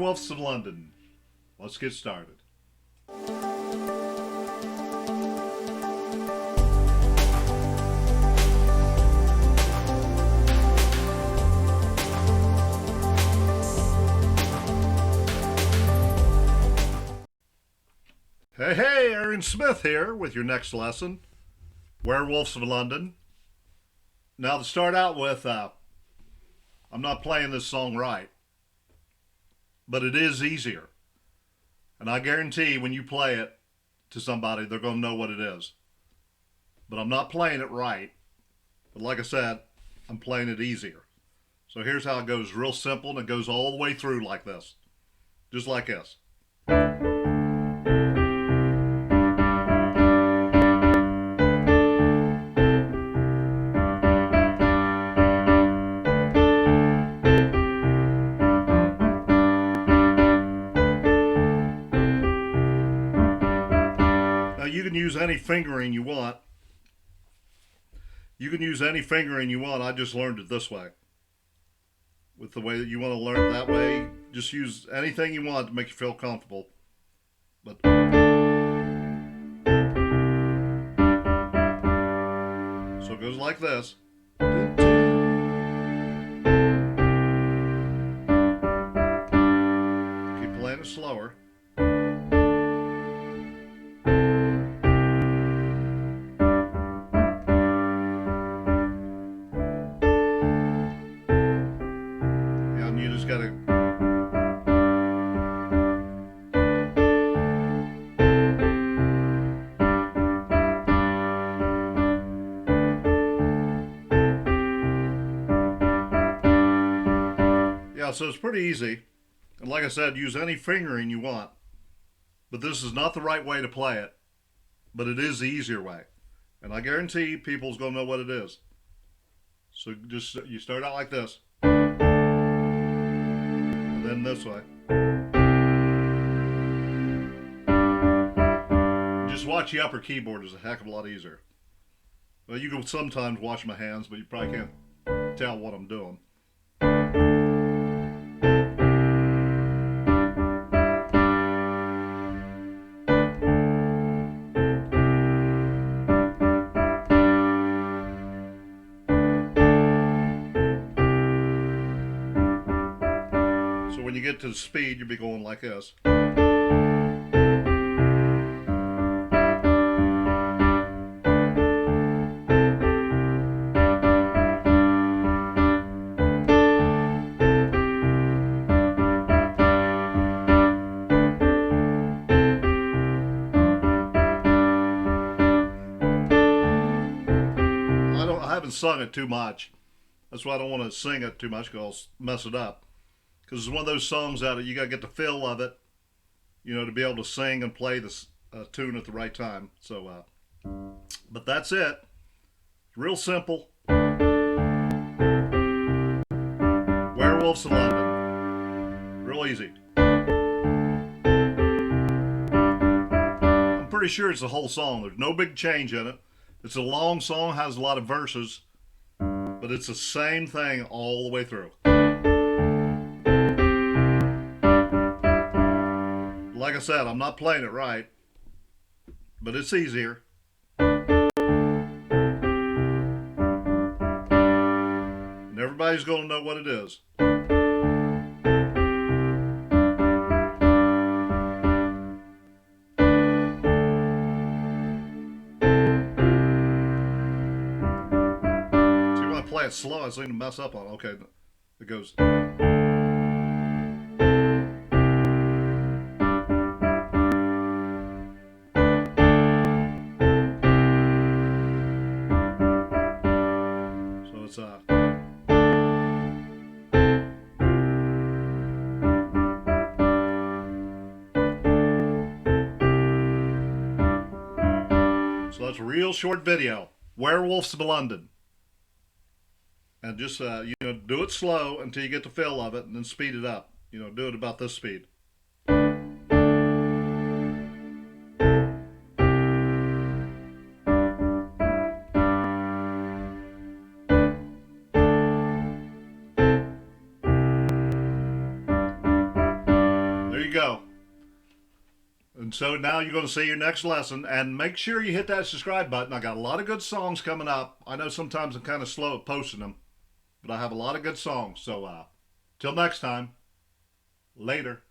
Werewolves of London. Let's get started. Hey, Aaron Smith here with your next lesson, Werewolves of London. Now to start out with, I'm not playing this song right, but it is easier. And I guarantee when you play it to somebody, they're going to know what it is. But I'm not playing it right. But like I said, I'm playing it easier. So here's how it goes, real simple, and it goes all the way through like this. Just like this. Now you can use any fingering you want. You can use any fingering you want. I just learned it this way. With the way that you want to learn it that way, just use anything you want to make you feel comfortable. But so it goes like this. Keep playing it slower. You just gotta. Yeah, so it's pretty easy. And like I said, use any fingering you want. But this is not the right way to play it. But it is the easier way. And I guarantee people's gonna know what it is. So just, you start out like this. And then this way. Just watch the upper keyboard is a heck of a lot easier. Well, you can sometimes watch my hands, but you probably can't tell what I'm doing. So when you get to the speed, you'll be going like this. I haven't sung it too much. That's why I don't want to sing it too much because I'll mess it up. Because it's one of those songs that you got to get the feel of it, you know, to be able to sing and play the tune at the right time. So, but that's it. Real simple. Werewolves of London. Real easy. I'm pretty sure it's the whole song. There's no big change in it. It's a long song, has a lot of verses, but it's the same thing all the way through. Like I said, I'm not playing it right, but it's easier. And everybody's going to know what it is. See, when I play it slow, I seem to mess up on it. Okay, it goes. So that's a real short video. Werewolves of London. And just, you know, do it slow until you get the feel of it and then speed it up. You know, do it about this speed. you go. And so now you're going to see your next lesson, and make sure you hit that subscribe button. I got a lot of good songs coming up. I know sometimes I'm kind of slow at posting them, but I have a lot of good songs. So till next time, later.